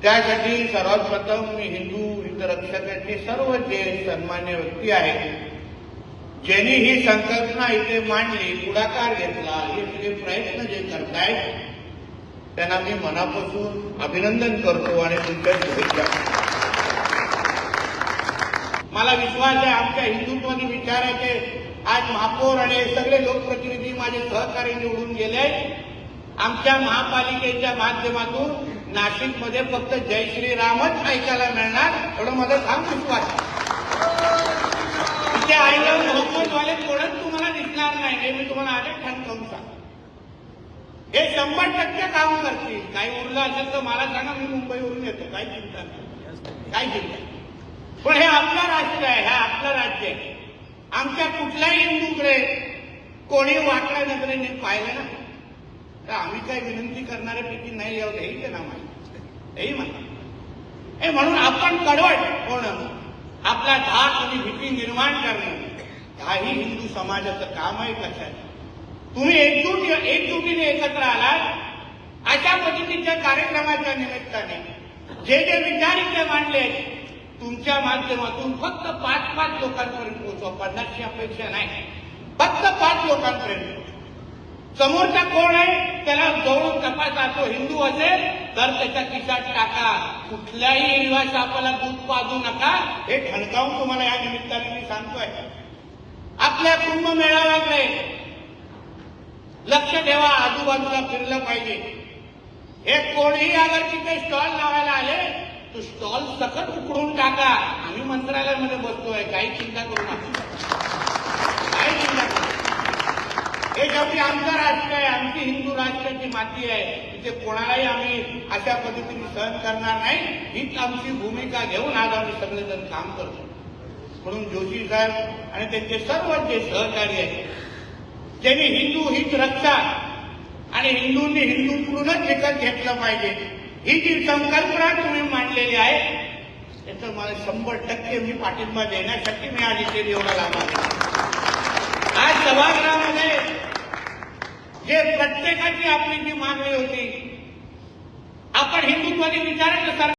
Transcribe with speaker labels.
Speaker 1: त्यासाठी सर्वात प्रथम मी हिंदू हितरक्षकाचे सर्व जे सन्मान्य व्यक्ती आहेत, ज्यांनी ही संकल्पना इथे मांडली, पुढाकार घेतला, हे सगळे प्रयत्न जे करतायत त्यांना मी मनापासून अभिनंदन करतो आणि तुमच्या शुभेच्छा. मला विश्वास आहे आमच्या हिंदुत्वादी विचाराचे आज महापौर आणि सगळे लोकप्रतिनिधी माझे सहकारी निवडून गेले. आमच्या महापालिकेच्या माध्यमातून नाशिकमध्ये फक्त जय श्रीरामच ऐकायला मिळणार, एवढं माझा ठाम विश्वास. तिथे आईला मोहम्मदवाले कोणच तुम्हाला दिसणार नाही, हे मी तुम्हाला आजच ठाणकावून सांगतो. हे 100% काम करतील. काही उरलं असेल तर मला सांगा, मी मुंबईवरून येतो, काही चिंता नाही, काही चिंता नाही. पण हे आपलं राष्ट्र आहे, हे आपलं राज्य आहे. आमच्या कुठल्याही हिंदूकडे कोणी वाकड्या नजरेने पाहिलं ना तर आम्ही काही विनंती करणाऱ्यापैकी नाही आहोत, हेही त्यांना माहिती, हेही माहिती. हे म्हणून आपण कडवट होणं, आपला धाक आणि भीती निर्माण करणं हाही हिंदू समाजाचं काम आहे. कशात तुम्ही एकजुटीने एकत्र आलात, अशा पद्धतीच्या कार्यक्रमाच्या निमित्ताने जे जे विचार इथे मांडले तुमच्या माध्यमातून फक्त 5-5 लोकांपर्यंत पोहोचवा. 50ची अपेक्षा नाही, फक्त 5 लोकांपर्यंत. समोरचा कोण आहे त्याला जवळून तपासा. तो हिंदू असेल तर त्याच्या खिशात टाका. कुठल्याही हिरव्या सापाला दूध पाजू नका, हे ठणकावून तुम्हाला या निमित्ताने मी सांगतोय. आपल्या कुंभमेळाव्याकडे लक्ष ठेवा, आजूबाजूला फिरलं पाहिजे. हे कोणीही अगर तिथे स्टॉल लावायला आले तो स्टॉल सकट उकडून टाका. आम्ही मंत्रालयामध्ये बसतोय, काही चिंता करू नका, काही चिंता करू. हे शेवटी आमचं राष्ट्र आहे, आमची हिंदू राष्ट्राची माती आहे. तिथे कोणालाही आम्ही अशा पद्धतीने सहन करणार नाही. हीच आमची भूमिका घेऊन आज आम्ही सगळेजण काम करतो. म्हणून जोशी साहेब आणि त्यांचे सर्व जे सहकारी आहेत, ज्यांनी हिंदू हित रक्षा आणि हिंदूंनी हिंदूकडूनच विकत घेतलं पाहिजे, ही जी संकल्पना तुम्ही मांडलेली आहे त्याचं मला 100% मी पाठिंबा देण्यासाठी मी आज इथे एवढा लाभ आहे. आज सभागृहामध्ये जे प्रत्येकाची आपली जी मागणी होती, आपण हिंदुत्वादी विचाराचं